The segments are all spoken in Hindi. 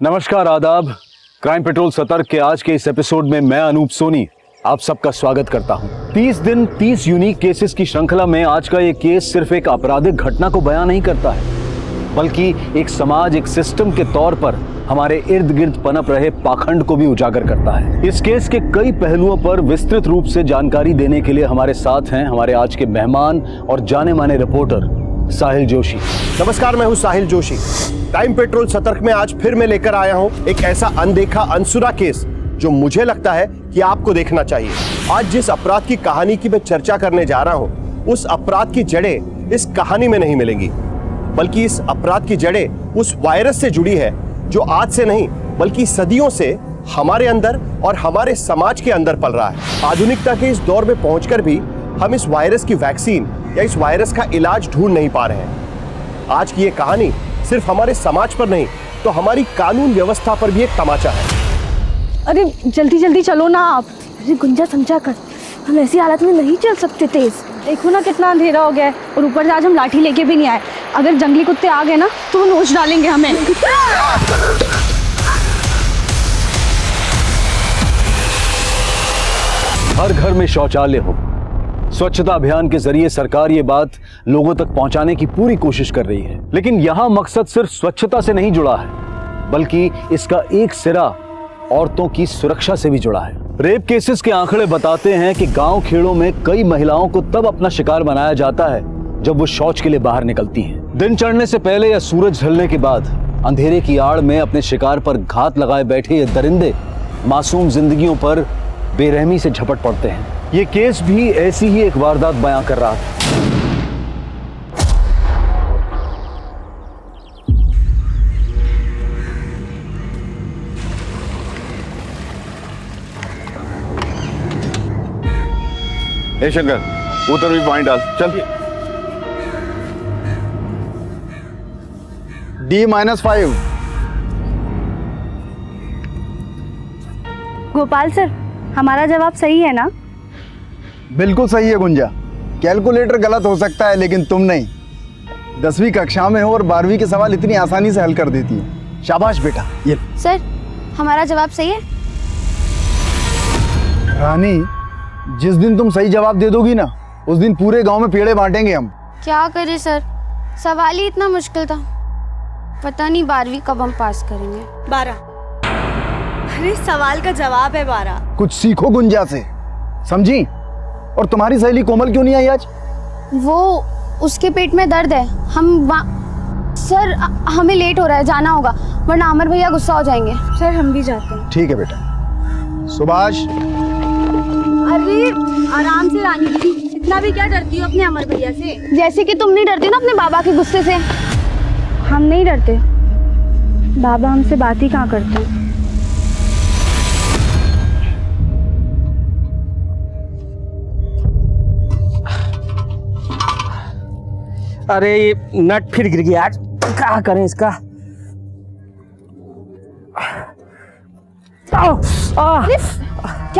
नमस्कार, आदाब। क्राइम पेट्रोल सतर्क के आज के इस एपिसोड में मैं अनूप सोनी आप सबका स्वागत करता हूं। 30 दिन 30 यूनिक केसेस की श्रृंखला में आज का ये केस सिर्फ एक आपराधिक घटना को बयां नहीं करता है, बल्कि एक समाज, एक सिस्टम के तौर पर हमारे इर्द गिर्द पनप रहे पाखंड को भी उजागर करता है। इस केस के कई पहलुओं पर विस्तृत रूप से जानकारी देने के लिए हमारे साथ हैं हमारे आज के मेहमान और जाने माने रिपोर्टर साहिल जोशी। नमस्कार, मैं हूं साहिल जोशी। क्राइम पेट्रोल सतर्क में आज फिर मैं लेकर आया हूं एक ऐसा अनदेखा अनसुना केस जो मुझे लगता है कि आपको देखना चाहिए। आज जिस अपराध की कहानी की मैं चर्चा करने जा रहा हूं, उस अपराध की जड़ें इस कहानी में नहीं मिलेंगी, बल्कि इस अपराध की जड़ें उस वायरस से जुड़ी है जो आज से नहीं बल्कि सदियों से हमारे अंदर और हमारे समाज के अंदर पल रहा है। आधुनिकता के इस दौर में पहुंचकर भी हम इस वायरस की वैक्सीन या इस वायरस का इलाज ढूंढ नहीं पा रहे हैं। आज की ये कहानी सिर्फ हमारे समाज पर नहीं तो हमारी कानून व्यवस्था पर भी एक तमाचा है। अरे जल्दी जल्दी चलो ना आप। अरे गुंजा समझा कर, हम ऐसी हालत में नहीं चल सकते तेज। देखो ना कितना अंधेरा हो गया है और ऊपर से आज हम लाठी लेके भी नहीं आए। अगर जंगली कुत्ते आ गए ना तो वो नोच डालेंगे हमें। हर घर में शौचालय हो, स्वच्छता अभियान के जरिए सरकार ये बात लोगों तक पहुंचाने की पूरी कोशिश कर रही है, लेकिन यहां मकसद सिर्फ स्वच्छता से नहीं जुड़ा है, बल्कि इसका एक सिरा औरतों की सुरक्षा से भी जुड़ा है। रेप केसेस के आंकड़े बताते हैं कि गांव खेड़ों में कई महिलाओं को तब अपना शिकार बनाया जाता है जब वो शौच के लिए बाहर निकलती हैं। दिन चढ़ने से पहले या सूरज ढलने के बाद अंधेरे की आड़ में अपने शिकार पर घात लगाए बैठे ये दरिंदे मासूम जिंदगियों पर बेरहमी से झपट पड़ते हैं। ये केस भी ऐसी ही एक वारदात बयां कर रहा था। ए शंकर, उतर भी पॉइंट डाल, चल। D-5। गोपाल सर, हमारा जवाब सही है ना? बिल्कुल सही है गुंजा। कैलकुलेटर गलत हो सकता है लेकिन तुम नहीं। 10वीं कक्षा में हो और 12वीं के सवाल इतनी आसानी से हल कर देती हो। शाबाश बेटा। ये सर, हमारा जवाब सही है। रानी, जिस दिन तुम सही जवाब दे दोगी ना, उस दिन पूरे गांव में पेड़े बांटेंगे हम। क्या करें सर, सवाल ही इतना मुश्किल था। पता नहीं 12वीं कब हम पास करेंगे। 12। अरे सवाल का जवाब है 12। कुछ सीखो गुंजा से, समझी? और तुम्हारी सहेली कोमल क्यों नहीं आई आज? वो उसके पेट में दर्द है। सर हमें लेट हो रहा है, जाना होगा वरना अमर भैया गुस्सा हो जाएंगे। सर हम भी जाते हैं। ठीक है बेटा। सुभाष। अरे आराम से रानी जी, इतना भी क्या डरती हो अपने अमर भैया से? जैसे कि तुम नहीं डरती ना अपने बाबा के गुस्से से। हम नहीं डरते, बाबा हमसे बात ही कहाँ करते हैं। अरे ये नट फिर गिर गया आज, क्या करें इसका। क्या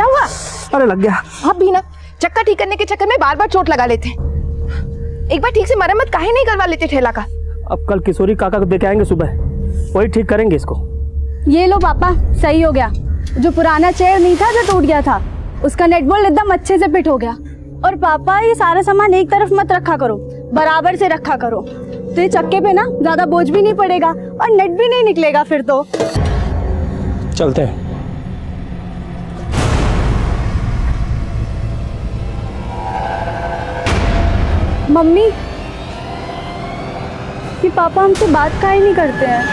हुआ? अरे लग गया। आप भी ना चक्का ठीक करने के चक्कर में बार बार चोट लगा लेते हैं। एक बार ठीक से मरम्मत काहे नहीं करवा लेते ठेला का? अब कल किशोरी काका को देके आएंगे सुबह, वही ठीक करेंगे इसको। ये लो पापा, सही हो गया। जो पुराना चेयर नहीं था जो टूट गया था, उसका नेट बोल्ट एकदम अच्छे से फिट हो गया। और पापा ये सारा सामान एक तरफ मत रखा करो, बराबर से रखा करो, तो ये चक्के पे ना ज्यादा बोझ भी नहीं पड़ेगा और नेट भी नहीं निकलेगा फिर तो। चलते हैं। मम्मी, ये पापा हमसे बात काहे नहीं करते हैं?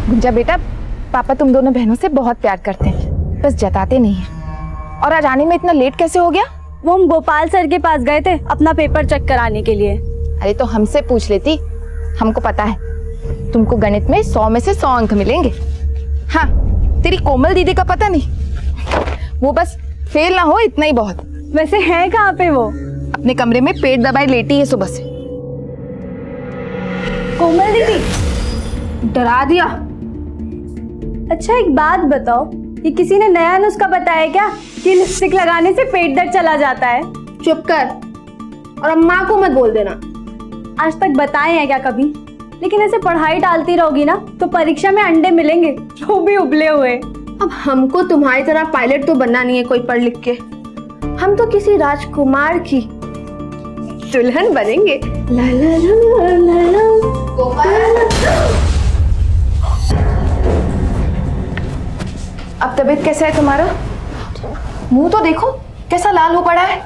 गुंजा बेटा, पापा तुम दोनों बहनों से बहुत प्यार करते हैं, बस जताते नहीं हैं। और आज आने में इतना लेट कैसे हो गया? वो हम गोपाल सर के पास गए थे अपना पेपर चेक कराने के लिए। अरे तो हमसे पूछ लेती, हमको पता है तुमको गणित में 100 में से 100 अंक मिलेंगे। हाँ, तेरी कोमल दीदी का पता नहीं, वो बस फेल ना हो इतना ही बहुत। वैसे है कहाँ पे वो? अपने कमरे में पेट दबाए लेटी है सुबह से। कोमल दीदी, डरा दिया। अच्छा एक बात बताओ, ये किसी ने नया नुस्खा बताया क्या कि लिपस्टिक लगाने से पेट दर्द चला जाता है? चुप कर और अम्मा को मत बोल देना। आज तक बताए हैं क्या कभी? लेकिन ऐसे पढ़ाई टालती रहोगी ना तो परीक्षा में अंडे मिलेंगे, वो भी उबले हुए। अब हमको तुम्हारी तरह पायलट तो बनना नहीं है कोई पढ़ लिख के, हम तो किसी राजकुमार की दुल्हन बनेंगे। ला ला ला ला ला। अब तबीयत कैसा है तुम्हारा? मुंह तो देखो कैसा लाल हो पड़ा है।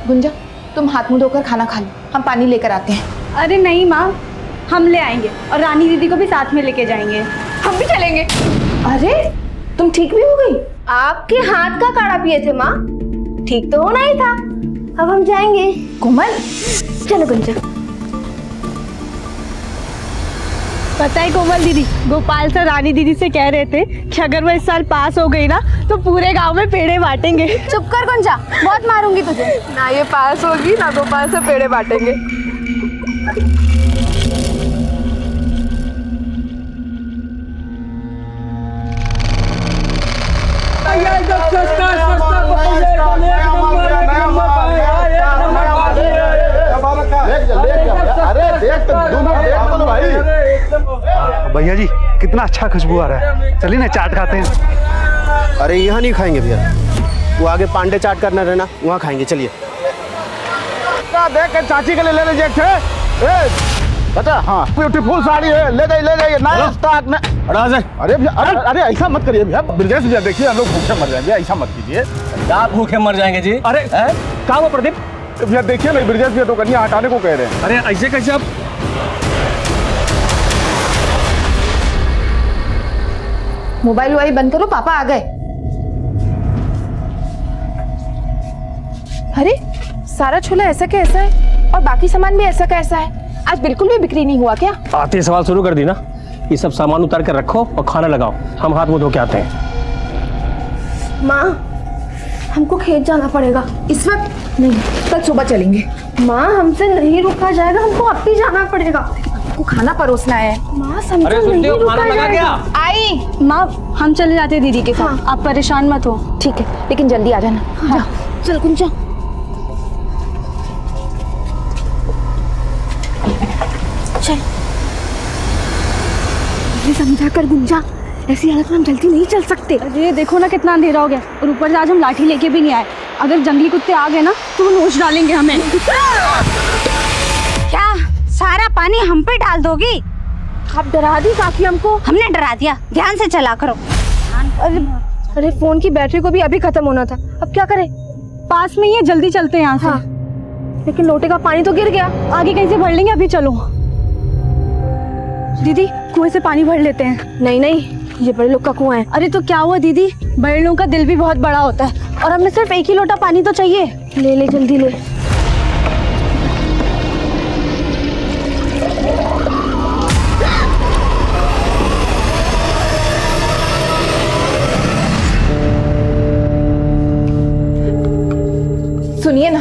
गुंजा तुम हाथ मुंह धोकर खाना खा लो, हम पानी लेकर आते हैं। अरे नहीं माँ, हम ले आएंगे और रानी दीदी को भी साथ में लेके जाएंगे। हम भी चलेंगे। अरे तुम ठीक भी हो गई? आपके हाथ का काढ़ा पिए थे माँ, ठीक तो होना ही था। अब हम जाएंगे। कोमल चलो गुंजा। पता है कोमल दीदी, गोपाल सर रानी दीदी से कह रहे थे कि अगर वो इस साल पास हो गई ना तो पूरे गांव में पेड़े बांटेंगे। चुप कर गुंजा, बहुत मारूंगी तुझे। ना ये पास होगी ना गोपाल से पेड़े बांटेंगे। भैया जी कितना अच्छा खुशबू आ रहा है, चलिए ना चाट खाते हैं। अरे यहाँ नहीं खाएंगे भैया, वो आगे पांडे चाट करना रहना, वहाँ खाएंगे। चलिए। देख के चाची के लिए ले लीजिए बता। हाँ ब्यूटीफुल साड़ी है, ले जाइए नाइस स्टॉक में। अरे अरे ऐसा मत करिए भैया, ब्रजेश भैया देखिए हम लोग भूखे मर जाएंगे, ऐसा मत कीजिए। क्या भूखे मर जाएंगे जी? अरे क्या हुआ प्रदीप? भैया देखिए ना, ब्रजेश भैया तो कन्या हटाने को कह रहे हैं। अरे ऐसे कैसे? अब मोबाइल वाली बंद करो, पापा आ गए। अरे सारा छोला ऐसा का ऐसा है और बाकी सामान भी ऐसा का ऐसा है, आज बिल्कुल भी बिक्री नहीं हुआ क्या? आते सवाल शुरू कर दी ना। ये सब सामान उतार कर रखो और खाना लगाओ, हम हाथ मुंह धो के आते हैं। माँ हमको खेत जाना पड़ेगा इस वक्त नहीं, कल सुबह चलेंगे। माँ हमसे नहीं रुका जाएगा, हमको अब भी जाना पड़ेगा। आपको खाना परोसना है। माँ समझो नहीं रुका जाएगा। आई माँ हम चले जाते हैं दीदी के साथ, आप परेशान मत हो। ठीक है, लेकिन जल्दी आ जाना। हाँ। चल गुंजा। चल समझा कर गुंजा, ऐसी हालत में हम जल्दी नहीं चल सकते। अरे देखो ना कितना अंधेरा हो गया, और ऊपर से आज हम लाठी लेके भी नहीं आए। अगर जंगली कुत्ते आ गए ना तो वो नोच डालेंगे हमें। क्या सारा पानी हम पे डाल दोगी? आप डरा दी काफी हमको। हमने डरा दिया, ध्यान से चला करो। अरे फोन की बैटरी को भी अभी खत्म होना था, अब क्या करें? पास में ही है, जल्दी चलते हैं यहाँ से। हाँ, लेकिन लोटे का पानी तो गिर गया, आगे कहीं से भर लेंगे। अभी चलो दीदी, कुएं से पानी भर लेते हैं। नहीं नहीं, ये बड़े लोग का कुआं है। अरे तो क्या हुआ दीदी, बड़े लोगों का दिल भी बहुत बड़ा होता है, और हमें सिर्फ एक ही लोटा पानी तो चाहिए। ले ले जल्दी ले। सुनिए ना,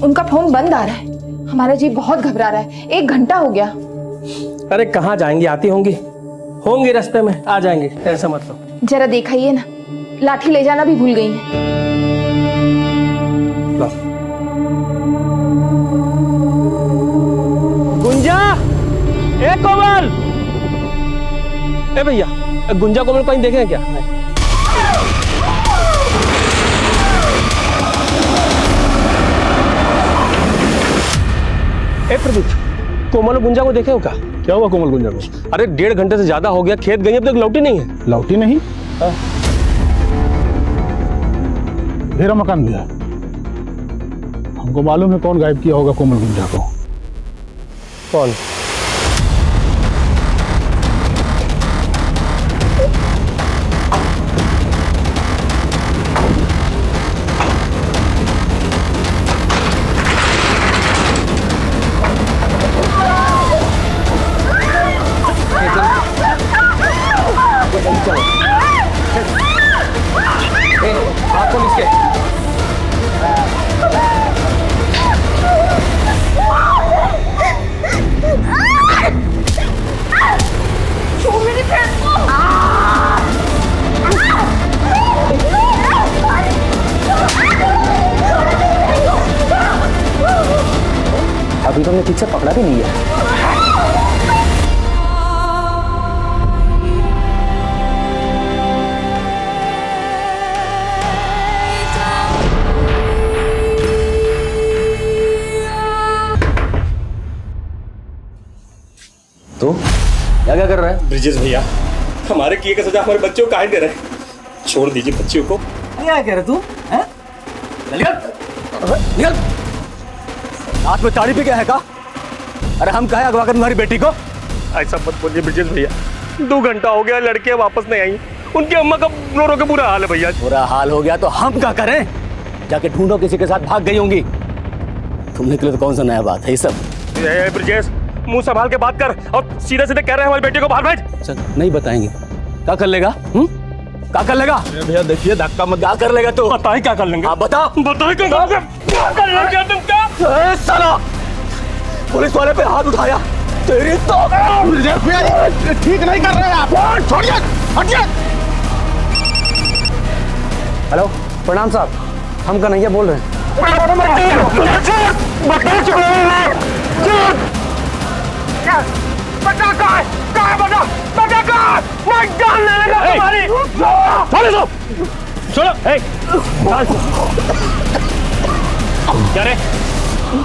उनका फोन बंद आ रहा है, हमारा जी बहुत घबरा रहा है। 1 घंटा हो गया। अरे कहाँ जाएंगे, आती होंगी रास्ते में, आ जाएंगे, टेंशन मत लो। जरा दिखाइए ना, लाठी ले जाना भी भूल गई है। लो। गुंजा, ए कोमल, ए भैया, गुंजा कोमल कहीं देखे क्या? ए प्रदीप, कोमल और गुंजा को देखे हो क्या? क्या हुआ कोमल गुंजा को? अरे 1.5 घंटे से ज्यादा हो गया, खेत गई अब तक लौटी नहीं है। लौटी नहीं? मेरा मकान भी है, हमको मालूम है कौन गायब किया होगा कोमल गुंजा को। कौन? हाथ खोल इसके। ठीक से पकड़ा भी नहीं है। तो क्या क्या कर रहा है ब्रिजेश भैया, हमारे किए का सजा हमारे बच्चों को काहे दे रहे हैं? छोड़ दीजिए बच्चियों को। क्या कह रहे तू? हैं? निकल! हाथ में ताड़ी पे क्या है का? अरे हम कहे अगवा कर तुम्हारी बेटी को? ऐसा मत बोलिए ब्रिजेश भैया, 2 घंटा हो गया, लड़कियां वापस नहीं आई। उनकी अम्मा का रो रो के बुरा हाल है भैया। बुरा हाल हो गया तो हम क्या करें? जाके ढूंढो, किसी के साथ भाग गई होंगी। तुम निकले तो कौन सा नया बात है ये सब? ब्रिजेश, मुंह संभाल के बात कर और सीधे सीधे कह रहे हैं हमारी बेटी को बाहर भेज। चल, नहीं बताएंगे। क्या कर लेगा? क्या कर लेगा? भैया देखिए, धक्का मत। क्या कर लेगा तू? बताए क्या कर लेंगे? आप बता। बताए क्या कर लेंगे तुम? क्या साला पुलिस वाले पे हाथ उठाया तेरी तो। ठीक नहीं कर रहे आप, छोड़िए, हटिए। हेलो, प्रणाम साहब, हम कन्हैया बोल रहे हैं। क्या रे,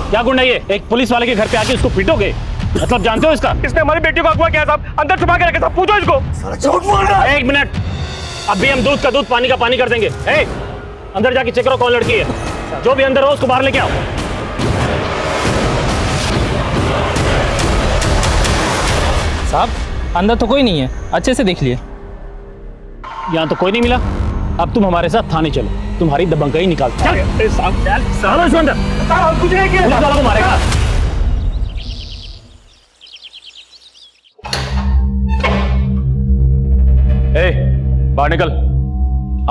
क्या गुंडा ये? एक पुलिस वाले के घर पे आके उसको पीटोगे? मतलब जानते हो इसका? इसने हमारी बेटी को अगवा किया साहब, अंदर छुपा के रखे साहब, पूछो इसको। झूठ बोल रहा है। 1 मिनट, अभी हम दूध का दूध, पानी का पानी कर देंगे। अंदर जाके चेक करो कौन लड़की है। जो भी अंदर हो उसको बाहर लेके आओ। साहब, अंदर तो कोई नहीं है, अच्छे से देख लिए। यहाँ तो कोई नहीं मिला। अब तुम हमारे साथ थाने चलो, तुम्हारी दबंगई निकाल। चल साहब, चल अंदर, कुछ नहीं किया, पुलिस वालों को मारेगा। बाहर निकल।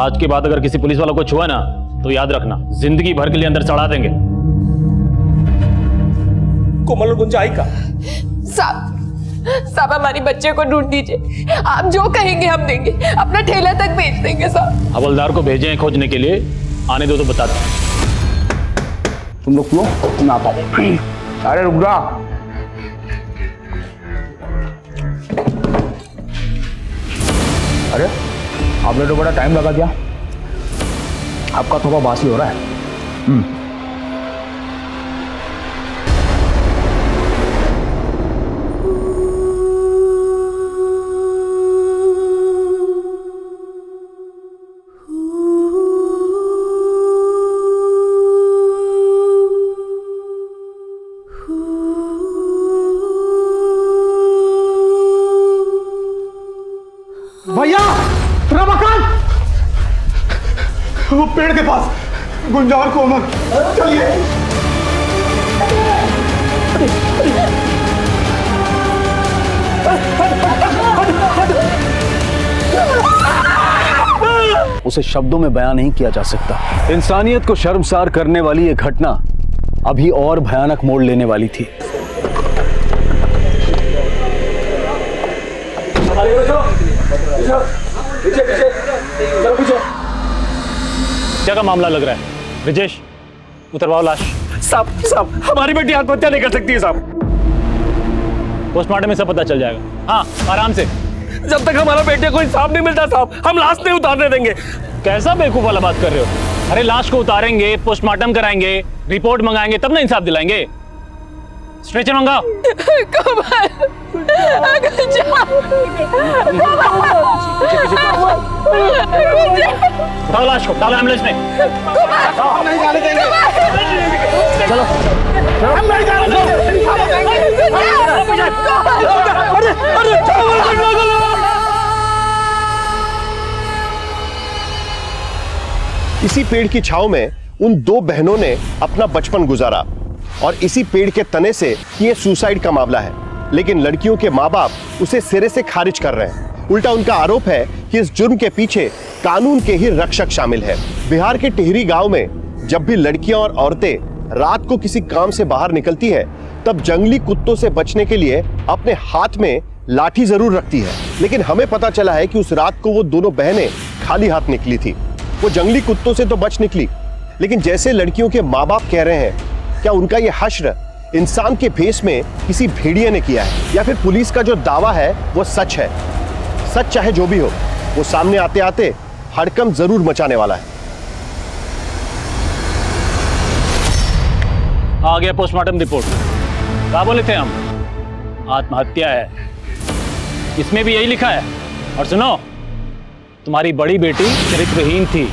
आज के बाद अगर किसी पुलिस वालों को छुआ ना तो याद रखना, जिंदगी भर के लिए अंदर चढ़ा देंगे। कोमल और गुंजा आई का? साहब हमारी बच्चे को ढूंढ दीजिए, आप जो कहेंगे हम देंगे, अपना ठेला तक भेज देंगे साहब। हवलदार को भेजे हैं खोजने के लिए, आने दो तो बता दो। तुम लोग क्यों? तुम आता है। अरे रुक जा। अरे आपने तो बड़ा टाइम लगा दिया, आपका थोड़ा बासी हो रहा है। भैया, रमाकांत, वो पेड़ के पास गुंजा और कोमल, चलिए। उसे शब्दों में बयान नहीं किया जा सकता। इंसानियत को शर्मसार करने वाली ये घटना अभी और भयानक मोड़ लेने वाली थी। क्या का मामला लग रहा है? ब्रिजेश, उतरवाओ लाश। साहब, हमारी बेटी आत्महत्या नहीं कर सकती है साहब। पोस्टमार्टम में सब पता चल जाएगा। हाँ, आराम से। जब तक हमारा बेटे को इंसाफ नहीं मिलता साहब, हम लाश नहीं उतारने देंगे। कैसा बेवकूफ वाला बात कर रहे हो? अरे लाश को उतारेंगे, पोस्टमार्टम कराएंगे, रिपोर्ट मंगाएंगे, तब ना इंसाफ दिलाएंगे। स्ट्रेचर मंगाओ। उठाओ लाश को, डालो एम्बुलेंस में। हम नहीं जाने देंगे। चलो, हम नहीं जाने देंगे। इसी पेड़ की छांव में उन 2 बहनों ने अपना बचपन गुजारा और इसी पेड़ के तने से ये सुसाइड का मामला है। लेकिन लड़कियों के माँ बाप उसे सिरे से खारिज कर रहे हैं। उल्टा उनका आरोप है कि इस जुर्म के पीछे कानून के ही रक्षक शामिल है। बिहार के टिहरी गांव में जब भी लड़कियां और औरतें रात को किसी काम से बाहर निकलती है, तब जंगली कुत्तों से बचने के लिए अपने हाथ में लाठी जरूर रखती है। लेकिन हमें पता चला है कि उस रात को वो दोनों बहनें खाली हाथ निकली थी। वो जंगली कुत्तों से तो बच निकली, लेकिन जैसे लड़कियों के माँ बाप कह रहे हैं, क्या उनका ये हश्र इंसान के भेष में किसी भेड़िए ने किया है या फिर पुलिस का जो दावा है वो सच है। सच चाहे जो भी हो, वो सामने आते आते हड़कंप जरूर मचाने वाला है। आ गया पोस्टमार्टम रिपोर्ट। क्या बोले थे हम? आत्महत्या है, इसमें भी यही लिखा है। और सुनो, तुम्हारी बड़ी बेटी चरित्रहीन थी,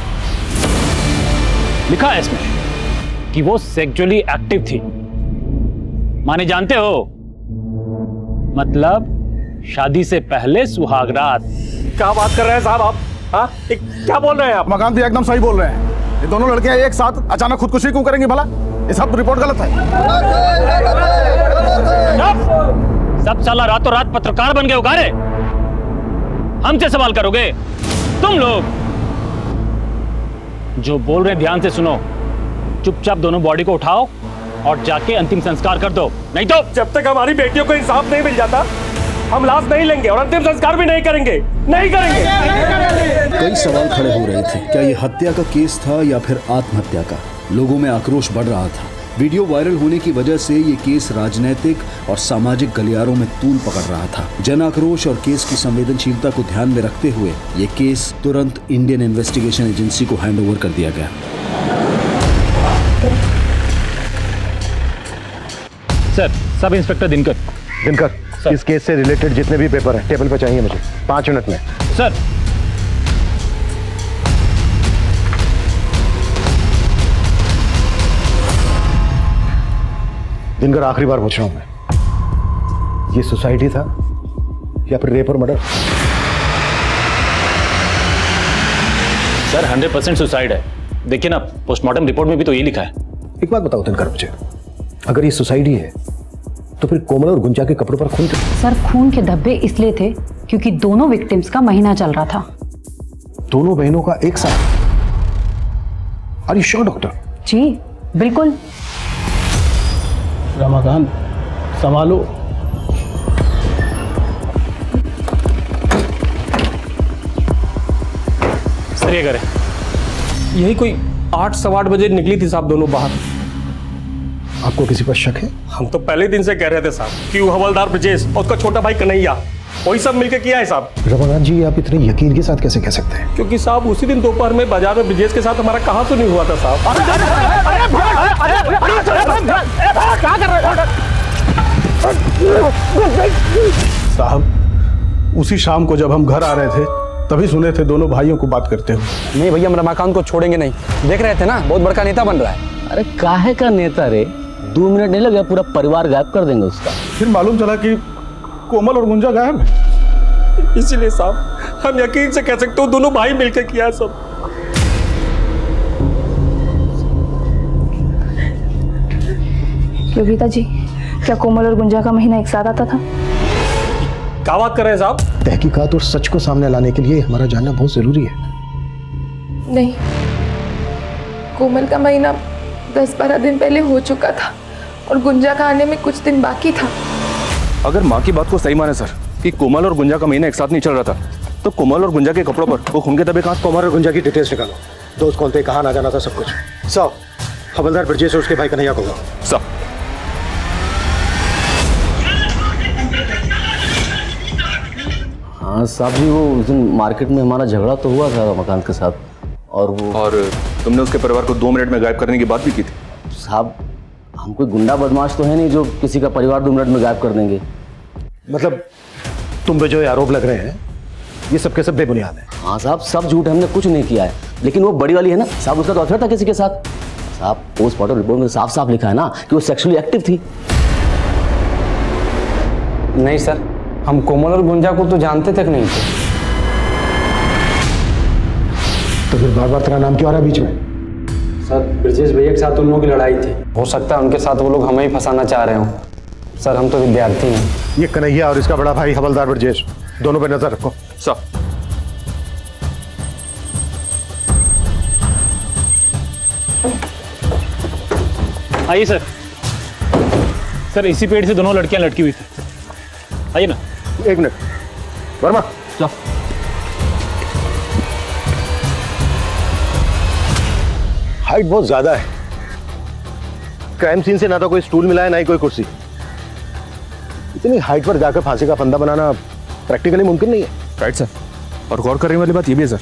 लिखा है इसमें कि वो सेक्सुअली एक्टिव थी। माने जानते हो, मतलब शादी से पहले सुहागरात। क्या बात कर रहे हैं साहब आप? हाँ, क्या बोल रहे हैं आप? मकान भी एकदम सही बोल रहे हैं। ये दोनों लड़कियां एक साथ अचानक खुदकुशी क्यों करेंगी भला? ये सब रिपोर्ट गलत है। सब साला रातों रात पत्रकार बन गए हो गारे। हमसे सवाल करोगे तुम लोग? जो बोल रहे हैं ध्यान से सुनो। चुपचाप दोनों बॉडी को उठाओ और जाके अंतिम संस्कार कर दो, नहीं तो जब तक हमारी बेटियों को इंसाफ नहीं मिल जाता हम लाश नहीं लेंगे और अंतिम संस्कार भी नहीं करेंगे। कई सवाल खड़े हो रहे थे। क्या ये हत्या का केस था या फिर आत्महत्या का? लोगों में आक्रोश बढ़ रहा था। वीडियो वायरल होने की वजह से ये केस राजनीतिक और सामाजिक गलियारों में तूल पकड़ रहा था। जन आक्रोश और केस की संवेदनशीलता को ध्यान में रखते हुए ये केस तुरंत इंडियन इन्वेस्टिगेशन एजेंसी को हैंडओवर कर दिया गया। Sir, sub inspector Dinkar. इस केस से रिलेटेड जितने भी पेपर हैं टेबल पर चाहिए मुझे 5 मिनट में। सर, दिनकर, आखिरी बार पूछ रहा हूं मैं, ये सोसाइटी था या फिर रेप और मर्डर? सर 100% सुसाइड है। देखिए ना, पोस्टमार्टम रिपोर्ट में भी तो ये लिखा है। एक बात बताओ दिनकर मुझे, अगर ये सोसाइटी है तो फिर कोमल और गुंजा के कपड़ों पर खून क्यों? सर, खून के धब्बे इसलिए थे क्योंकि दोनों विक्टिम्स का महीना चल रहा था। दोनों बहनों का एक साथ? Are you sure doctor? जी बिल्कुल। रमाकांत, संभालो। सर ये करें। यही कोई 8 सवा 8 बजे निकली थी साहब दोनों बाहर। आपको किसी पर शक है? हम तो पहले दिन से कह रहे थे साहब कि वो हवलदार ब्रजेश और उसका छोटा भाई कन्हैया वही सब मिलकर किया है साहब। रमाकांत जी, आप इतने यकीन के साथ कैसे कह सकते हैं? क्योंकि साहब उसी दिन दोपहर में बाजार में ब्रजेश के साथ हमारा कहाँ तो नहीं हुआ था साहब। साहब, उसी शाम को जब हम घर आ रहे थे तभी सुने थे दोनों भाइयों को बात करते हुए। नहीं भैया, हम रमाकांत को छोड़ेंगे नहीं। देख रहे थे ना, बहुत बड़का नेता बन रहा है। अरे काहे का नेता रे? 2 मिनट नहीं लगे, पूरा परिवार गायब कर देंगे उसका। फिर मालूम चला कि कोमल और गुंजा गायब है। इसीलिए साहब हम यकीन से कह सकते हो दोनों भाई मिलकर किया है सब। योगिता जी, क्या कोमल और गुंजा का महीना एक साथ आता था? क्या बात कर रहे हैं साहब? तहकीकात और सच को सामने लाने के लिए हमारा जानना बहुत जरूरी है। नहीं, कोमल का महीना 10-12 दिन पहले हो चुका था और गुंजा का आने में कुछ दिन बाकी था। अगर माँ की बात को सही माने सर कि कोमल और गुंजा का महीना एक साथ नहीं चल रहा था, तो कोमल और गुंजा के कपड़ों पर वो खून के धब्बे कहाँ? कोमल और गुंजा की डिटेल्स निकालो, दोस्त कौन थे, कहाँ ना जाना था, सब कुछ। सब हवलदार ब्रजेश और उसके भाई कन्हैया को सब। हाँ साहब जी, वो उस दिन मार्केट में हमारा झगड़ा तो हुआ था रमाकांत के साथ, और तुमने उसके परिवार को 2 मिनट में गायब करने की बात भी की थी। साहब, हम कोई गुंडा बदमाश तो है नहीं जो किसी का परिवार 2 मिनट में गायब कर देंगे। मतलब तुम पे जो आरोप लग रहे हैं ये सब के सब बेबुनियाद है? हाँ साहब, सब झूठ है, हमने कुछ नहीं किया है। लेकिन वो बड़ी वाली है ना साहब, उसका तो अफेयर था किसी के साथ। साहब, पोस्टमार्टम रिपोर्ट में साफ साफ लिखा है ना कि वो सेक्सुअली एक्टिव थी। नहीं सर, हम कोमल और गुंजा को तो जानते तक नहीं थे। तो फिर बार बार तेरा नाम क्यों आ रहा है बीच में? सर, ब्रजेश भैया के साथ उन लोगों की लड़ाई थी। हो सकता है उनके साथ वो लोग हमें ही फंसाना चाह रहे हो। सर, हम तो विद्यार्थी हैं। ये कन्हैया और इसका बड़ा भाई हवलदार ब्रजेश, दोनों पे नजर रखो। सब। आइए सर। सर, इसी पेड़ से दोनों लड़कियां लटकी हुई थी। आइए ना। 1 मिनट, वर्मा जाओ। हाइट बहुत ज्यादा है, क्राइम सीन से ना तो कोई स्टूल मिला है ना ही कोई कुर्सी। इतनी हाइट पर जाकर फांसी का फंदा बनाना प्रैक्टिकली मुमकिन नहीं है। Right sir. और गौर करने वाली बात यह भी है सर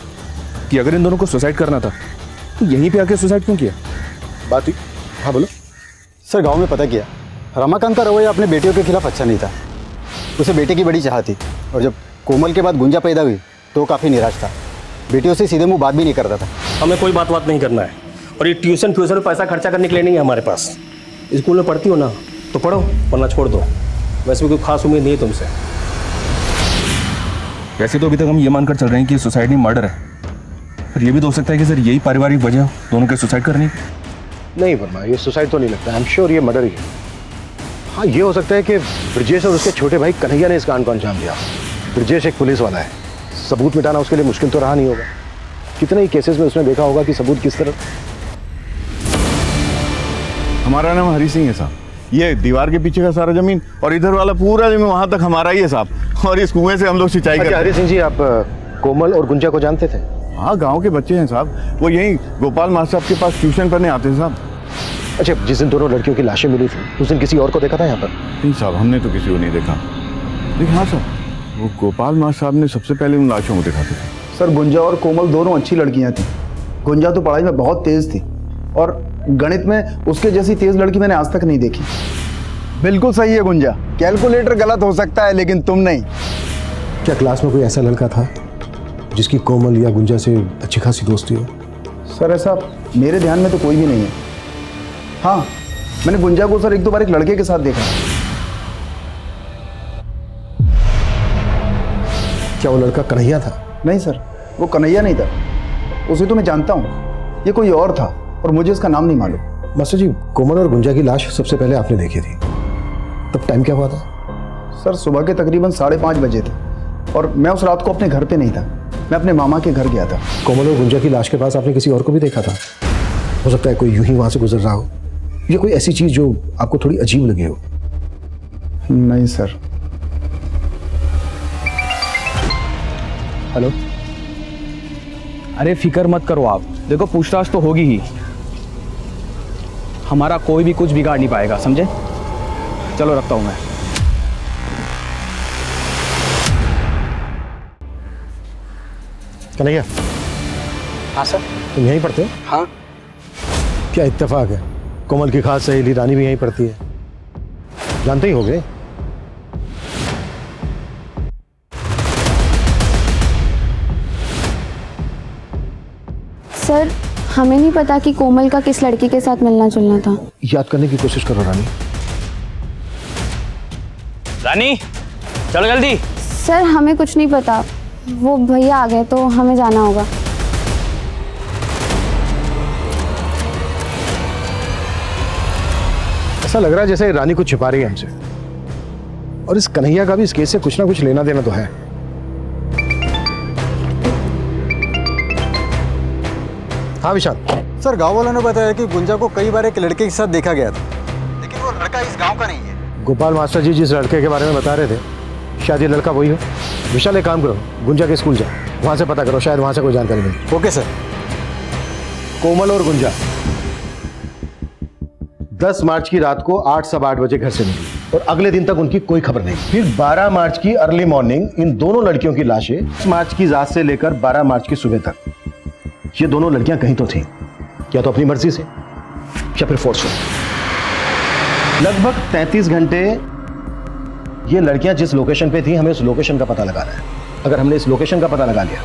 कि अगर इन दोनों को सुसाइड करना था तो यहीं पे आके सुसाइड क्यों किया? बात ही। हाँ बोलो। सर गांव में पता किया, रमाकांत का रवैया अपने बेटियों के खिलाफ अच्छा नहीं था। उसे बेटे की बड़ी चाह थी और जब कोमल के बाद गुंजा पैदा हुई तो काफ़ी निराश था। बेटियों से सीधे मुंह बात भी नहीं करता था। हमें कोई बात नहीं करना है और ये ट्यूशन में पैसा खर्चा करने के लिए नहीं है हमारे पास। स्कूल में पढ़ती हो ना तो पढ़ो, वरना छोड़ दो। वैसे भी कोई खास उम्मीद नहीं है तुमसे। वैसे तो अभी तक हम ये मानकर चल रहे हैं कि सुसाइड नहीं मर्डर है, पर ये भी तो हो सकता है कि सर यही पारिवारिक वजह हो दोनों के सुसाइड करने की। नहीं वर्मा, ये सुसाइड तो नहीं लगता। आई एम श्योर ये मर्डर ही है। हाँ, ये हो सकता है कि ब्रजेश और उसके छोटे भाई कन्हैया ने इस कांड को अंजाम दिया। ब्रजेश एक पुलिस वाला है, सबूत मिटाना उसके लिए मुश्किल तो रहा नहीं होगा। कितने ही केसेस में उसने देखा होगा कि सबूत किस तरह। हमारा नाम हरी सिंह है साहब। ये दीवार के पीछे का सारा जमीन और इधर वाला पूरा जमीन वहां तक हमारा ही है साहब। और इस कुएं से हम लोग सिंचाई करते हैं। हरी सिंह जी, आप कोमल और गुंजा को जानते थे? हाँ, गांव के बच्चे हैं साहब। वो यहीं गोपाल मास्टर साहब के पास ट्यूशन पढ़ने आते हैं साहब। अच्छा, जिस दिन दोनों लड़कियों की लाशें मिली थी उस दिन किसी और को देखा था यहाँ पर? नहीं साहब, हमने तो किसी को नहीं देखा। लेकिन हाँ साहब, वो गोपाल मास्टर साहब ने सबसे पहले उन लाशों को देखा था। सर गुंजा और कोमल दोनों अच्छी लड़कियां थी। गुंजा तो पढ़ाई में बहुत तेज थी और गणित में उसके जैसी तेज लड़की मैंने आज तक नहीं देखी। बिल्कुल सही है गुंजा, कैलकुलेटर गलत हो सकता है लेकिन तुम नहीं। क्या क्लास में कोई ऐसा लड़का था जिसकी कोमल या गुंजा से अच्छी खासी दोस्ती हो? सर ऐसा मेरे ध्यान में तो कोई भी नहीं है। हाँ, मैंने गुंजा को सर एक दो बार एक लड़के के साथ देखा। क्या वो लड़का कन्हैया था? नहीं सर, वो कन्हैया नहीं था। उसे तो मैं जानता हूँ, ये कोई और था और मुझे इसका नाम नहीं मालूम। मास्टर जी, कोमल और गुंजा की लाश सबसे पहले आपने देखी थी, तब टाइम क्या हुआ था? सर सुबह के तकरीबन 5:30 बजे थे और मैं उस रात को अपने घर पे नहीं था, मैं अपने मामा के घर गया था। कोमल और गुंजा की लाश के पास आपने किसी और को भी देखा था? हो सकता है कोई यूं ही वहां से गुजर रहा हो, या कोई ऐसी चीज जो आपको थोड़ी अजीब लगी हो? नहीं सर। हेलो। अरे फिक्र मत करो आप, देखो पूछताछ तो होगी ही, हमारा कोई भी कुछ बिगाड़ नहीं पाएगा, समझे? चलो रखता हूं मैं। कन्हैया। हाँ सर। तुम यहीं पढ़ते हो? हाँ। क्या इत्तेफाक है, कोमल की खास सहेली रानी भी यहीं पढ़ती है। जानते ही होगे। सर हमें नहीं पता कि कोमल का किस लड़की के साथ मिलना जुलना था। याद करने की कोशिश करो रानी। रानी चलो जल्दी। सर हमें कुछ नहीं पता, वो भैया आ गए तो हमें जाना होगा। ऐसा लग रहा है जैसे रानी कुछ छिपा रही है हमसे, और इस कन्हैया का भी इस केस से कुछ ना कुछ लेना देना तो है। हाँ विशाल। सर गांव वालों ने बताया कि गुंजा को कई बार एक लड़के के साथ देखा गया था, लेकिन वो लड़का इस गांव का नहीं है। गोपाल मास्टर जी जिस लड़के के बारे में बता रहे थे, शायद ये लड़का वही हो। विशाल एक काम करो, गुंजा के स्कूल जाओ, वहां से पता करो, शायद वहां से कोई जानकारी मिले। Okay sir. कोमल और गुंजा 10 मार्च की रात को 8 सवा 8 बजे घर से निकली और अगले दिन तक उनकी कोई खबर नहीं। फिर 12 मार्च की अर्ली मॉर्निंग इन दोनों लड़कियों की लाशें 10 मार्च की रात से लेकर 12 मार्च की सुबह तक, ये दोनों लड़कियां कहीं तो थीं, या तो अपनी मर्जी से या फिर फोर्सफुल। लगभग 33 घंटे ये लड़कियां जिस लोकेशन पे थी, हमें उस लोकेशन का पता लगाना है। अगर हमने इस लोकेशन का पता लगा लिया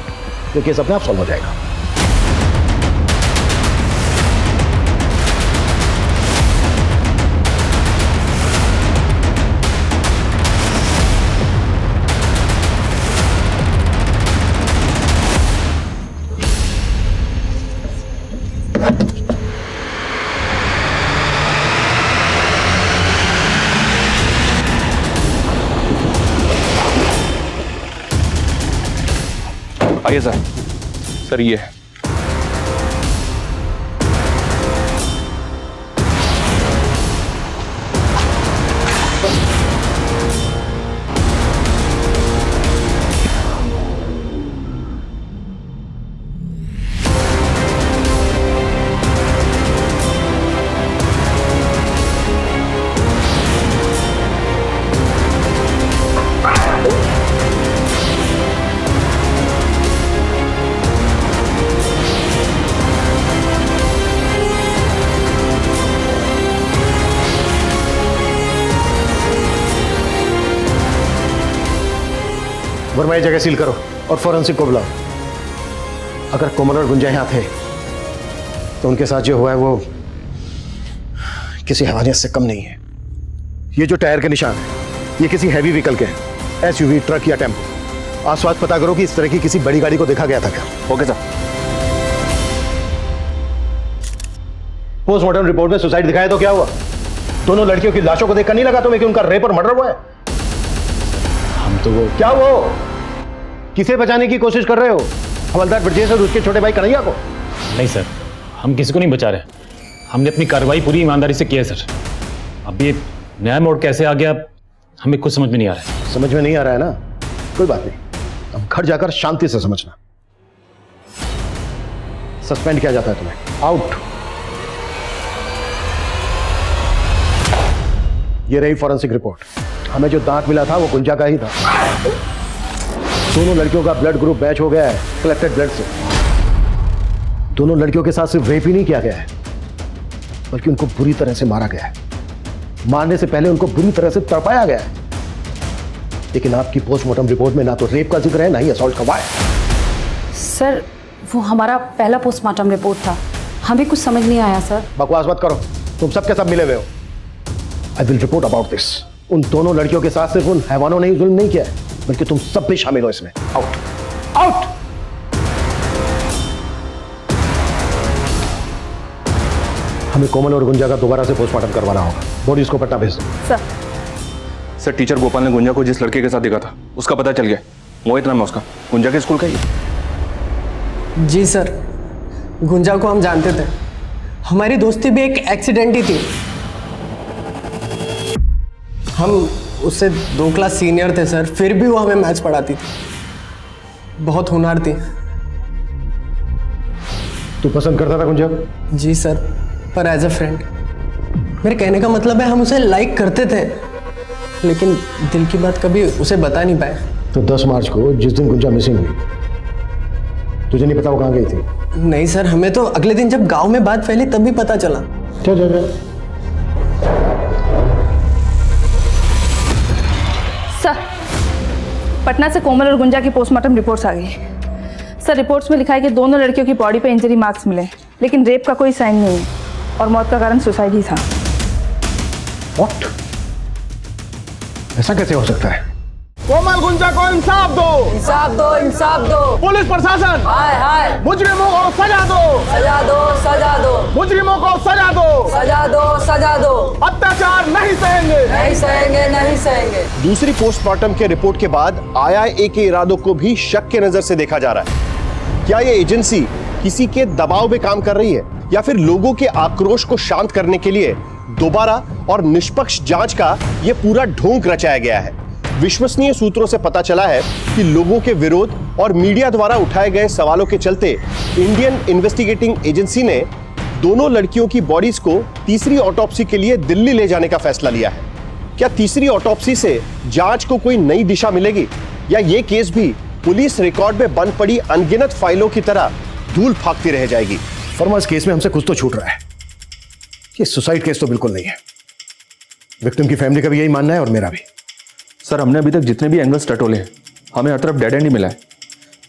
तो केस अपने आप सॉल्व हो जाएगा। आइए सर। सर ये वर्मा, ये जगह सील करो और फॉरेंसिक को बुलाओ। अगर कोमल और गुंजा यहाँ थे तो उनके साथ जो हुआ है वो किसी हैवानियत से कम नहीं है। ये जो टायर के निशान है ये किसी हैवी व्हीकल के हैं, एसयूवी, ट्रक या टेम्पो। आसपास पता करो कि इस तरह की किसी बड़ी गाड़ी को देखा गया था क्या। Okay sir. पोस्टमार्टम रिपोर्ट में सुसाइड दिखाया तो क्या हुआ? दोनों लड़कियों की लाशों को देखकर नहीं लगा तुम्हें कि उनका रेप और मर्डर हुआ है? हम तो वो क्या वो किसे बचाने की कोशिश कर रहे हो? हवलदार ब्रजेश और उसके छोटे भाई कन्हैया को? नहीं सर, हम किसी को नहीं बचा रहे। हमने अपनी कार्रवाई पूरी ईमानदारी से की है सर। अब ये नया मोड़ कैसे आ गया हमें कुछ समझ में नहीं आ रहा है। समझ में नहीं आ रहा है ना? कोई बात नहीं, अब घर जाकर शांति से समझना। सस्पेंड किया जाता है तुम्हें। आउट। ये रही फॉरेंसिक रिपोर्ट। हमें जो दांत मिला था वो गुंजा का ही था। दोनों लड़कियों का ब्लड ग्रुप मैच हो गया है कलेक्टेड ब्लड से। दोनों लड़कियों के साथ सिर्फ रेप ही नहीं किया गया है बल्कि उनको बुरी तरह से मारा गया है। मारने से पहले उनको बुरी तरह से तड़पाया गया है। लेकिन आपकी पोस्टमार्टम रिपोर्ट में ना तो रेप का जिक्र है ना ही असॉल्ट का वार। सर वो हमारा पहला पोस्टमार्टम रिपोर्ट था, हमें कुछ समझ नहीं आया सर। बकवास मत करो, तुम सबके सब मिले हुए हो। I will report about this. उन दोनों लड़कियों के साथ सिर्फ उन हैवानों ने ही जुल्म नहीं किया है बल्कि तुम सब भी शामिल हो इसमें। Out out. हमें कोमल और गुंजा का दोबारा से पोस्टमार्टम करवाना होगा। बॉडीज को पटना भेज दो। सर टीचर गोपाल ने गुंजा को जिस लड़के के साथ देखा था उसका पता चल गया। मोहित नाम है उसका, गुंजा के स्कूल का ही। जी सर, गुंजा को हम जानते थे। हमारी दोस्ती भी एक एक्सीडेंट ही थी। हम उससे 2 क्लास सीनियर थे सर, फिर भी वो हमें मैथ्स पढ़ाती थी। बहुत होनहार थी। तू पसंद करता था गुंजा? जी सर, पर एज अ फ्रेंड। मेरे कहने का मतलब है हम उसे लाइक करते थे लेकिन दिल की बात कभी उसे बता नहीं पाए। तो 10 मार्च को जिस दिन गुंजा मिसिंग हुई तुझे नहीं पता वो कहाँ गई थी? नहीं सर, हमें तो अगले दिन जब गांव में बात फैली तभी पता चला। चल सर, पटना से कोमल और गुंजा की पोस्टमार्टम रिपोर्ट्स आ गई। सर रिपोर्ट्स में लिखा है कि दोनों लड़कियों की बॉडी पे इंजरी मार्क्स मिले लेकिन रेप का कोई साइन नहीं है और मौत का कारण सुसाइड ही था। What? ऐसा कैसे हो सकता है? कोमल गुंजा को इंसाफ दो, इंसाफ दो, इंसाफ दो। पुलिस प्रशासन हाय हाय, मुजरिमों को सजा दो, सजा दो, सजा दो। मुजरिमों को सजा दो, सजा दो, सजा दो। अत्याचार नहीं सहेंगे, नहीं सहेंगे, नहीं सहेंगे। दूसरी पोस्टमार्टम के रिपोर्ट के बाद आईआईए के इरादों को भी शक के नजर से देखा जा रहा है। क्या ये एजेंसी किसी के दबाव में काम कर रही है या फिर लोगों के आक्रोश को शांत करने के लिए दोबारा और निष्पक्ष जांच का यह पूरा ढोंग रचाया गया है? विश्वसनीय सूत्रों से पता चला है कि लोगों के विरोध और मीडिया द्वारा उठाए गए सवालों के चलते इंडियन इन्वेस्टिगेटिंग एजेंसी ने दोनों लड़कियों की बॉडीज को तीसरी ऑटोप्सी के लिए दिल्ली ले जाने का फैसला लिया है। क्या तीसरी ऑटोप्सी से जांच को कोई नई दिशा मिलेगी या ये केस भी पुलिस रिकॉर्ड में बंद पड़ी अनगिनत फाइलों की तरह धूल फाकती रह जाएगी? फर्मा, इस केस में हमसे कुछ तो छूट रहा है। ये सुसाइड केस तो बिल्कुल नहीं है। विक्टिम की फैमिली का भी यही मानना है और मेरा भी। सर हमने अभी तक जितने भी एंगल्स टटोले हैं हमें हर तरफ डेड एंड ही मिला है।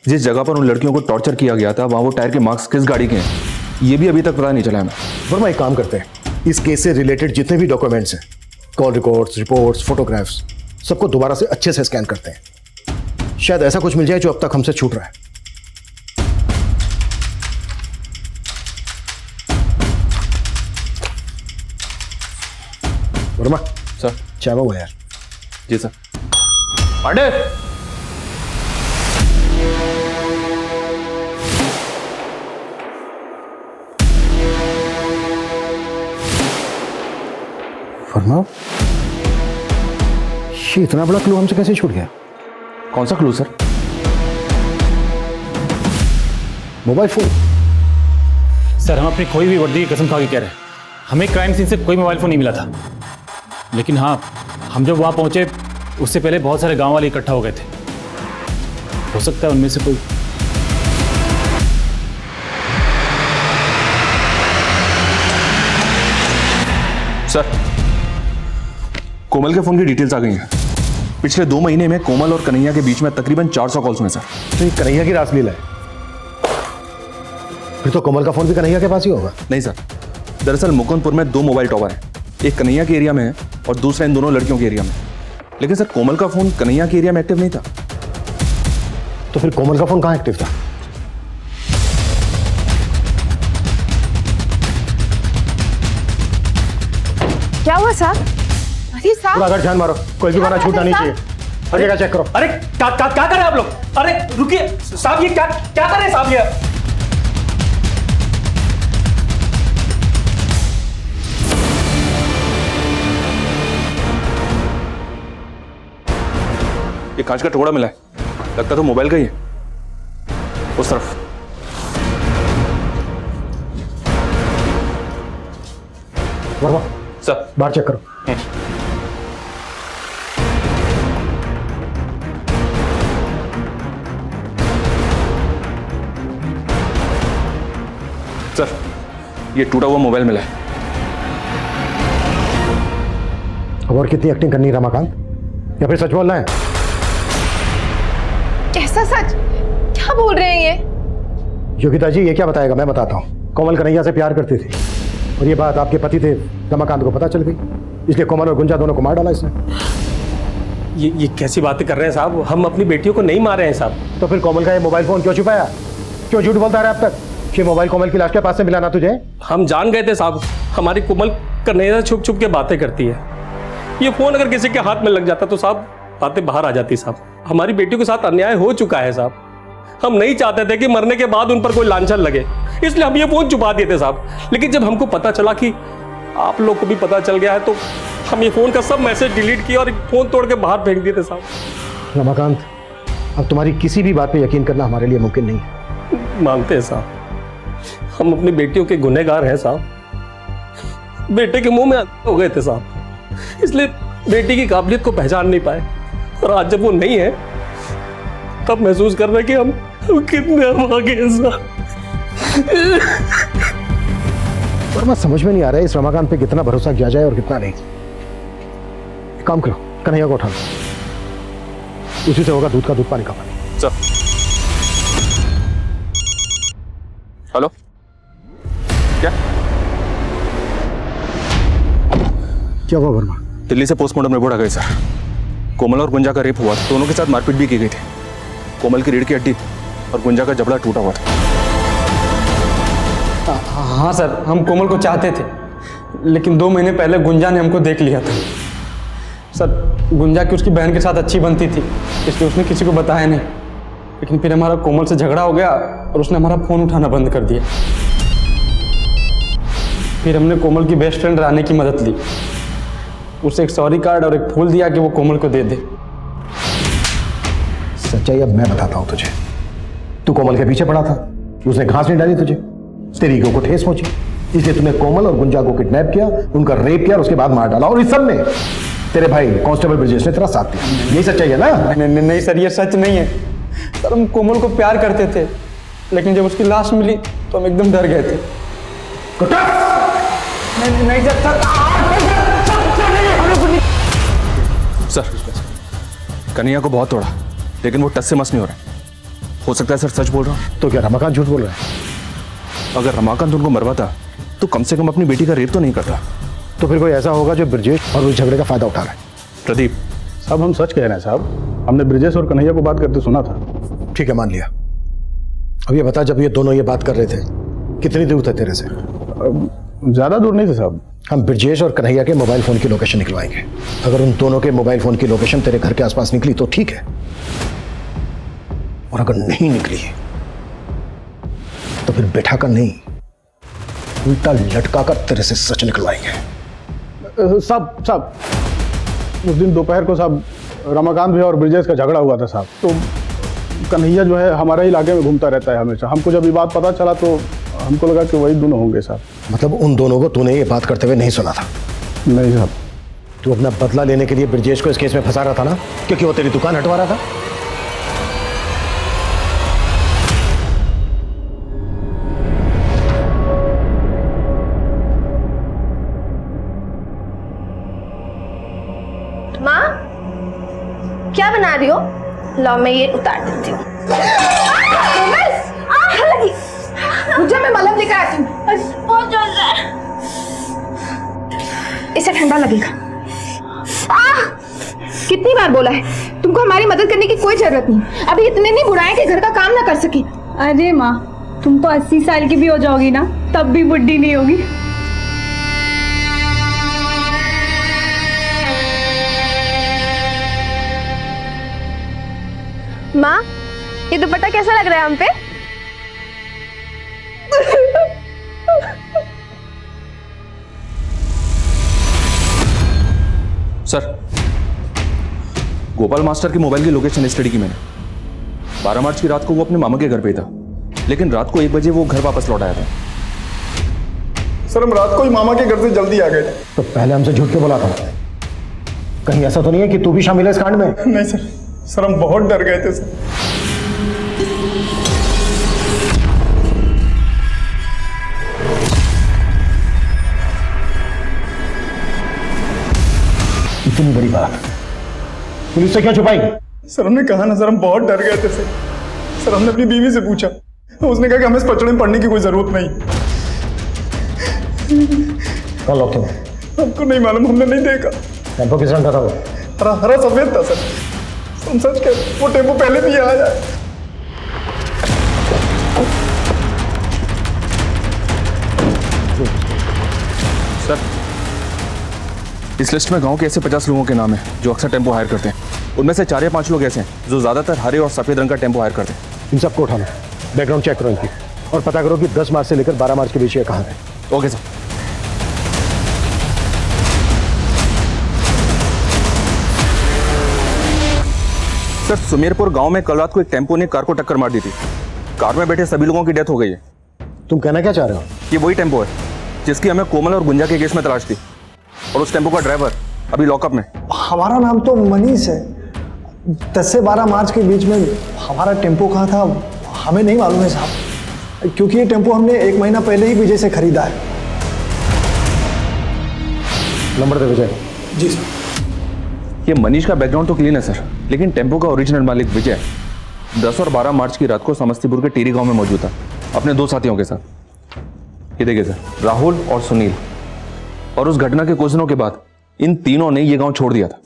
जिस जगह पर उन लड़कियों को टॉर्चर किया गया था वहां वो टायर के मार्क्स किस गाड़ी के हैं ये भी अभी तक पता नहीं चला हमें। वर्मा, एक काम करते हैं, इस केस से रिलेटेड जितने भी डॉक्यूमेंट्स हैं, कॉल रिकॉर्ड्स, रिपोर्ट्स, फोटोग्राफ्स, सबको दोबारा से अच्छे से स्कैन करते हैं। शायद ऐसा कुछ मिल जाए जो अब तक हमसे छूट रहा है। वर्मा सर, चाय हुआ यार। जी सर। पांडे, वर्मा, ये इतना बड़ा क्लू हमसे कैसे छूट गया? कौन सा clue sir? Mobile phone. Sir हम अपनी खोई हुई वर्दी की कसम खा के कह रहे हैं, हमें क्राइम सीन से कोई मोबाइल फोन नहीं मिला था। लेकिन हाँ, हम जब वहाँ पहुँचे उससे पहले बहुत सारे गांव वाले इकट्ठा हो गए थे। हो सकता है उनमें से कोई। सर कोमल के फोन की डिटेल्स आ गई हैं। पिछले 2 महीने में कोमल और कन्हैया के बीच में तकरीबन 400 कॉल्स हुए सर। तो ये कन्हैया की रासलीला है? फिर तो कोमल का फोन भी कन्हैया के पास ही होगा। नहीं सर, दरअसल मुकुंदपुर में 2 मोबाइल टॉवर हैं, एक कन्हैया के एरिया में है और दूसरा इन दोनों लड़कियों के एरिया में। लेकिन सर कोमल का फोन कन्हैया के एरिया में एक्टिव नहीं था। तो फिर कोमल का फोन कहाँ एक्टिव था? क्या हुआ साहब? अरे साहब, अगर ध्यान मारो, कोई भी गाना छूटना नहीं चाहिए। हर जगह चेक करो। अरे क्या कर रहे हैं आप लोग? अरे रुकिए साहब, ये क्या कर रहे हैं साहब? ये कांच का टुकड़ा मिला है, लगता तो मोबाइल का ही है। उस तरफ वर्मा सर, बाहर चेक करो। सर, ये टूटा हुआ मोबाइल मिला है। और कितनी एक्टिंग करनी है रमाकांत, या फिर सच बोलना है? कैसा सच? क्या बोल रहे हैं ये? योगिता जी, ये क्या बताएगा? मैं बताता हूँ। कोमल कन्हैया से प्यार करती थी और ये बात आपके पति थे रमाकांत को पता चल गई, इसलिए कोमल और गुंजा दोनों को मार डाला इसने। ये कैसी बातें कर रहे हैं साहब? हम अपनी बेटियों को नहीं मारे हैं साहब। तो फिर कोमल का ये मोबाइल फोन क्यों छुपाया? क्यों झूठ बोलता रहा अब तक? ये मोबाइल कोमल की लाश के पास से मिला ना तुझे? हम जान गए थे साहब, हमारी कोमल कन्हैया से छुप छुप के बातें करती है। ये फोन अगर किसी के हाथ में लग जाता तो साहब बातें बाहर आ जाती साहब। हमारी बेटी के साथ अन्याय हो चुका है साहब। हम नहीं चाहते थे कि मरने के बाद उन पर कोई लांछन लगे, इसलिए हम ये फोन छुपा दिए थे साहब। लेकिन जब हमको पता चला कि आप लोग को भी पता चल गया है तो हम ये फोन का सब मैसेज डिलीट किया और फोन तोड़ के बाहर फेंक दिए थे साहब। रमाकांत, अब तुम्हारी किसी भी बात पे यकीन करना हमारे लिए मुमकिन नहीं है। मानते हैं साहब, हम अपनी बेटियों के गुनहगार हैं साहब। बेटे के मुंह में हो गए थे साहब, इसलिए बेटी की काबिलियत को पहचान नहीं पाए। और आज जब वो नहीं है तब महसूस कर रहे हैं कि हम कितने आगे हैं साहब। पर मैं समझ में नहीं आ रहा है इस रमाकांत पे कितना भरोसा किया जाए और कितना नहीं। एक काम करो, कन्हैया को उठा लो, उसी से होगा दूध का दूध पानी का पानी। सर, हेलो, क्या हुआ वर्मा? दिल्ली से पोस्टमार्टम रिपोर्ट आ गई सर। कोमल और गुंजा का रेप हुआ था, दोनों के साथ मारपीट भी की गई थी। कोमल की रीढ़ की हड्डी और गुंजा का जबड़ा टूटा हुआ था। हाँ सर, हम कोमल को चाहते थे, लेकिन 2 महीने पहले गुंजा ने हमको देख लिया था। सर, गुंजा की उसकी बहन के साथ अच्छी बनती थी, इसलिए उसने किसी को बताया नहीं। लेकिन फिर हमारा कोमल से झगड़ा हो गया और उसने हमारा फ़ोन उठाना बंद कर दिया। फिर हमने कोमल की बेस्ट फ्रेंड रानी की मदद ली, उसे एक सॉरी कार्ड और एक फूल दिया कि वो कोमल को दे दे। सच्चाई अब मैं बताता हूं तुझे। तू कोमल के पीछे पड़ा था, उसने घास नहीं डाली तुझे, तेरी ईगो को ठेस पहुंची, इसलिए तूने कोमल और गुंजा को किडनैप किया, उनका रेप किया और उसके बाद मार डाला। और इस सब में तेरे भाई कांस्टेबल ब्रजेश ने तेरा साथ दिया। यही सच्चाई है ना? नहीं सर, ये सच नहीं है सर। हम कोमल को प्यार करते थे, लेकिन जब उसकी लाश मिली तो हम एकदम डर गए थे। नहीं सर, कन्हैया को बहुत तोड़ा, लेकिन वो टस से मस नहीं हो रहा। हो सकता है सर सच बोल रहा हूँ। तो क्या रमाकांत झूठ बोल रहा है? अगर रमाकांत उनको मरवाता तो कम से कम अपनी बेटी का रेप तो नहीं करता। तो फिर कोई ऐसा होगा जो ब्रजेश और उस झगड़े का फायदा उठा रहा है। प्रदीप साहब, हम सच कह रहे हैं साहब, हमने ब्रजेश और कन्हैया को बात करते सुना था। ठीक है, मान लिया। अब ये बता, जब ये दोनों ये बात कर रहे थे कितनी दूर थे तेरे से? ज्यादा दूर नहीं थे साहब। हम ब्रजेश और कन्हैया के मोबाइल फोन की लोकेशन निकलवाएंगे। अगर उन दोनों के मोबाइल फोन की लोकेशन तेरे घर के आसपास निकली तो ठीक है, और अगर नहीं निकली तो फिर बैठा कर नहीं, उल्टा लटका कर तेरे से सच निकलवाएंगे। साहब, उस दिन दोपहर को साहब रमाकांत भैया और ब्रजेश का झगड़ा हुआ था साहब। तो कन्हैया जो है हमारे इलाके में घूमता रहता है हमेशा। हमको जब ये बात पता चला तो हमको लगा कि वही दोनों होंगे साहब। मतलब उन दोनों को तूने ये बात करते हुए नहीं सुना था? नहीं साहब। तू अपना बदला लेने के लिए ब्रजेश को इस केस में फंसा रहा था ना, क्योंकि वो तेरी दुकान हटवा रहा था। माँ, लो मैं ये उतार देती हूँ। गुंजा मैं मलहम लेकर आती हूँ। बहुत जल रहा है। इसे ठंडा लगेगा। कितनी बार बोला है तुमको हमारी मदद करने की कोई जरूरत नहीं। अभी इतने नहीं बुढ़ाए कि घर का काम ना कर सके। अरे माँ, तुम तो 80 साल की भी हो जाओगी ना, तब भी बुढ़ी नहीं होगी। माँ, ये दुपट्टा कैसा लग रहा है हम पे? सर, गोपाल मास्टर के मोबाइल की लोकेशन स्टडी की मैंने। 12 मार्च की रात को वो अपने मामा के घर पे था, लेकिन रात को 1 बजे वो घर वापस लौट आया था। सर हम रात को ही मामा के घर से जल्दी आ गए थे। तो पहले हमसे झूठ के बोला था। कहीं ऐसा तो नहीं है कि तू भी शामिल है इस कांड में? नहीं सर, सर हम बहुत डर गए थे सर। इतनी बड़ी बात पुलिस से क्यों छुपाई? सर हमने कहा ना सर, हम बहुत डर गए थे सर। सर हमने अपनी बीवी से पूछा, उसने कहा कि हमें इस पचड़े में पढ़ने की कोई जरूरत नहीं। कल लॉक क्यों? हमको नहीं मालूम, हमने नहीं देखा। टेम्पो किस रंग का था वो? हरा हरा सफेद था सर। हम सच कह, वो टेम्पो पहले भी आया है। सर, इस लिस्ट में गांव के ऐसे 50 लोगों के नाम हैं जो अक्सर टेम्पो हायर करते हैं। उनमें से 4 या 5 लोग ऐसे हैं जो ज्यादातर हरे और सफेद रंग का टेम्पो हायर करते हैं। इन सबको उठाना, बैकग्राउंड चेक करो इनकी, और पता करो कि 10 मार्च से लेकर 12 मार्च के बीच ये कहाँ है। Okay sir. सर, सुमेरपुर गांव में कल रात को एक टेम्पो ने कार को टक्कर मार दी थी। कार में बैठे सभी लोगों की डेथ हो गई है। तुम कहना क्या चाह रहे हो? ये वही टेम्पो है जिसकी हमें कोमल और गुंजा के केस में तलाश थी, और उस टेम्पो का ड्राइवर अभी लॉकअप में। हमारा नाम तो मनीष है। 10 से 12 मार्च के बीच में हमारा टेम्पो कहाँ था हमें नहीं मालूम है साहब, क्योंकि ये टेम्पो हमने 1 महीना पहले ही विजय से खरीदा है। नंबर दे विजय। जी सर। ये मनीष का बैकग्राउंड तो क्लीन है सर, लेकिन टेम्पो का ओरिजिनल मालिक विजय 10 और 12 मार्च की रात को समस्तीपुर के टीरी गांव में मौजूद था अपने 2 साथियों के साथ। ये देखिए सर, राहुल और सुनील। और उस घटना के कुछ दिनों के बाद इन तीनों ने ये गांव छोड़ दिया था।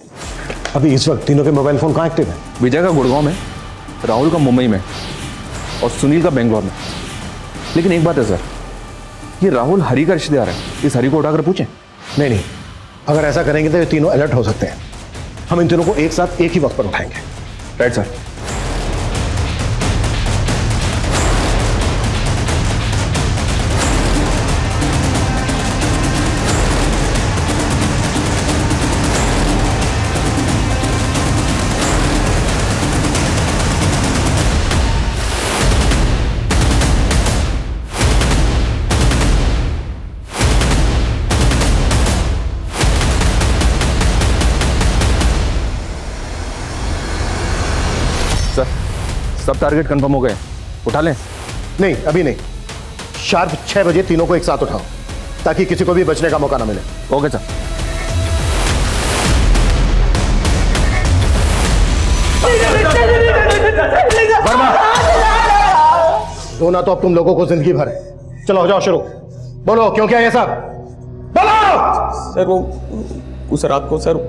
अभी इस वक्त तीनों के मोबाइल फोन कहाँ एक्टिव है? विजय का गुड़गांव में, राहुल का मुंबई में और सुनील का बेंगलोर में। लेकिन एक बात है सर, ये राहुल हरी का रिश्तेदार है। इस हरी को उठाकर पूछें। नहीं, अगर ऐसा करेंगे तो ये तीनों अलर्ट हो सकते हैं। हम इन तीनों को एक साथ एक ही वक्त पर उठाएंगे। Right sir. सब टारगेट कंफर्म हो गए, उठा लें? नहीं, अभी नहीं। शार्प 6 बजे तीनों को एक साथ उठाओ ताकि किसी को भी बचने का मौका ना मिले। Okay sir. रोना तो अब तुम लोगों को जिंदगी भर है। चलो हो जाओ शुरू। बोलो क्यों किया ये सब? बोलो। सर वो उस रात को सर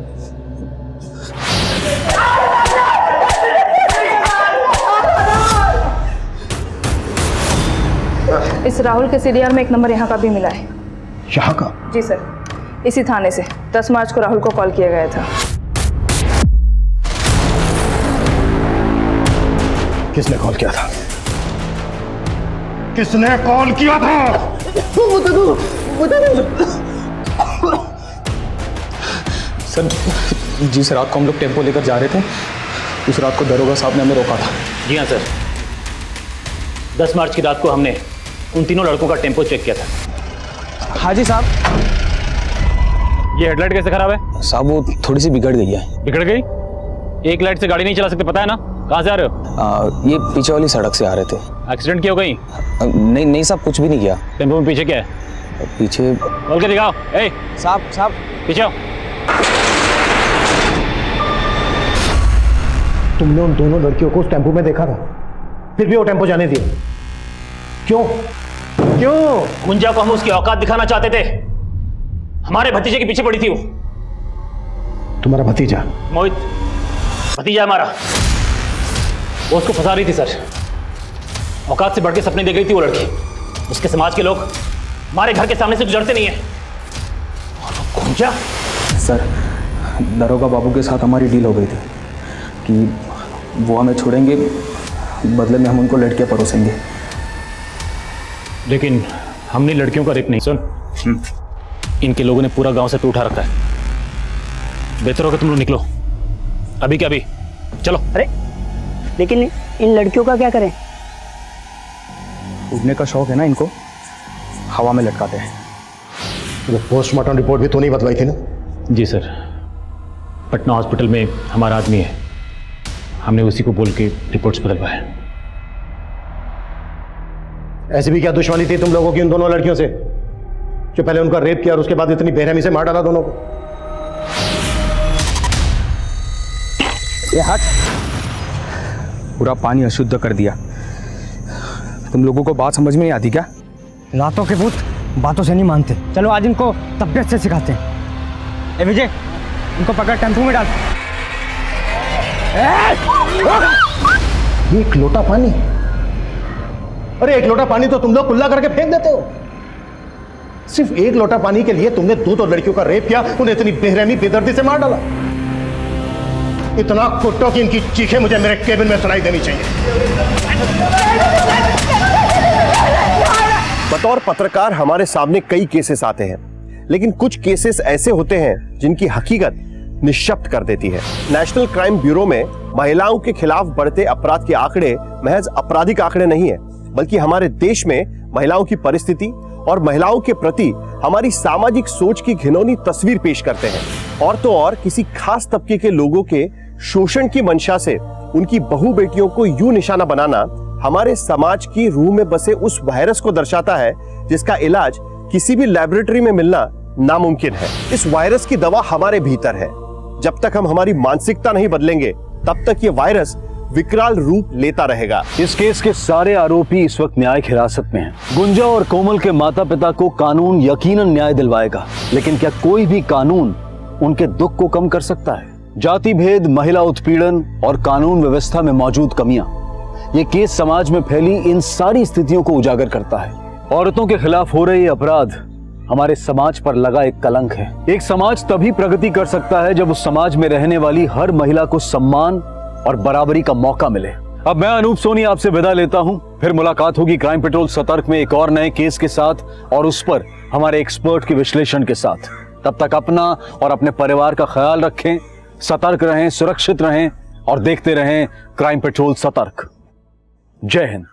इस राहुल के सीडीआर में एक नंबर यहाँ का भी मिला है। यहाँ का? जी सर, इसी थाने से 10 मार्च को राहुल को कॉल किया गया था। किसने कॉल किया था? किसने कॉल किया था? सर जी सर, रात को हम लोग टेम्पो लेकर जा रहे थे। उस रात को दरोगा साहब ने हमें रोका था। जी हाँ सर, 10 मार्च की रात को हमने उन तीनों लड़कों का टेम्पो चेक किया था। हाँ जी साहब। ये हेडलाइट कैसे खराब है? साहब वो थोड़ी सी बिगड़ गई है। बिगड़ गई? एक लाइट से गाड़ी नहीं चला सकते, पता है ना? कहाँ से आ रहे हो? ये पीछे वाली सड़क से आ रहे थे। एक्सीडेंट क्यों हो गई? नहीं साहब, कुछ भी नहीं किया। टेम्पो में पीछे क्या है? पीछे बोल के दिखाओ। ए साहब पीछे आओ। तुमने उन दोनों लड़कियों को उस टेम्पो में देखा था, फिर भी वो टेम्पो जाने दिया क्यों? क्यों? गुंजा को हम उसकी औकात दिखाना चाहते थे। हमारे भतीजे के पीछे पड़ी थी वो। तुम्हारा भतीजा? मोहित भतीजा हमारा। वो उसको फंसा रही थी सर। औकात से बढ़ के सपने देख रही थी वो लड़की। उसके समाज के लोग हमारे घर के सामने से गुजरते नहीं है। गुंजा? सर, दरोगा बाबू के साथ हमारी डील हो गई थी कि वो हमें छोड़ेंगे, बदले में हम उनको लड़कियां परोसेंगे। लेकिन हमने लड़कियों का रेप नहीं। सुन, इनके लोगों ने पूरा गांव से पे उठा रखा है। बेहतर होगा तुम लोग निकलो अभी के अभी। चलो। अरे लेकिन इन लड़कियों का क्या करें? उड़ने का शौक है ना इनको, हवा में लटकाते हैं। तो पोस्टमार्टम रिपोर्ट भी तो नहीं बतलाई थी ना? जी सर, पटना हॉस्पिटल में हमारा आदमी है, हमने उसी को बोल के रिपोर्ट्स बदलवाए। ऐसी भी क्या दुश्मनी थी तुम लोगों की उन दोनों लड़कियों से जो पहले उनका रेप किया और उसके बाद इतनी बेरहमी से मार डाला दोनों को? ये हट। पूरा पानी अशुद्ध कर दिया। तुम लोगों को बात समझ में नहीं आती क्या? रातों के भूत बातों से नहीं मानते। चलो आज इनको तबियत से सिखाते हैं। ए विजय, इनको पकड़ टेम्पो में डाल। एक लोटा पानी? अरे एक लोटा पानी तो तुम लोग कुल्ला करके फेंक देते हो। सिर्फ एक लोटा पानी के लिए तुमने दो लड़कियों का रेप किया, उन्हें इतनी बेरहमी बेदर्दी से मार डाला। इतना कुट्टो कि इनकी चीखें मुझे मेरे केबिन में सुनाई देनी चाहिए। बतौर पत्रकार हमारे सामने कई केसेस आते हैं, लेकिन कुछ केसेस ऐसे होते हैं जिनकी हकीकत निश्शब्द कर देती है। नेशनल क्राइम ब्यूरो में महिलाओं के खिलाफ बढ़ते अपराध के आंकड़े महज आपराधिक आंकड़े नहीं है, बल्कि हमारे देश में महिलाओं की परिस्थिति और महिलाओं के प्रति हमारी सामाजिक सोच की घिनौनी तस्वीर पेश करते हैं। और तो और किसी खास तबके के लोगों के शोषण की मंशा से उनकी बहू बेटियों को यूं निशाना बनाना हमारे समाज की रूह में बसे उस वायरस को दर्शाता है जिसका इलाज किसी भी लैबोरेटरी में मिलना नामुमकिन है। इस वायरस की दवा हमारे भीतर है। जब तक हम हमारी मानसिकता नहीं बदलेंगे तब तक ये वायरस विकराल रूप लेता रहेगा। इस केस के सारे आरोपी इस वक्त न्यायिक हिरासत में हैं। गुंजा और कोमल के माता पिता को कानून यकीनन न्याय दिलवाएगा, लेकिन क्या कोई भी कानून उनके दुख को कम कर सकता है? जाति भेद, महिला उत्पीड़न और कानून व्यवस्था में मौजूद कमियां, ये केस समाज में फैली इन सारी स्थितियों को उजागर करता है। औरतों के खिलाफ हो रहे अपराध हमारे समाज पर लगा एक कलंक है। एक समाज तभी प्रगति कर सकता है जब उस समाज में रहने वाली हर महिला को सम्मान और बराबरी का मौका मिले। अब मैं अनूप सोनी आपसे विदा लेता हूं। फिर मुलाकात होगी क्राइम पेट्रोल सतर्क में एक और नए केस के साथ और उस पर हमारे एक्सपर्ट के विश्लेषण के साथ। तब तक अपना और अपने परिवार का ख्याल रखें, सतर्क रहें, सुरक्षित रहें और देखते रहें क्राइम पेट्रोल सतर्क। जय हिंद।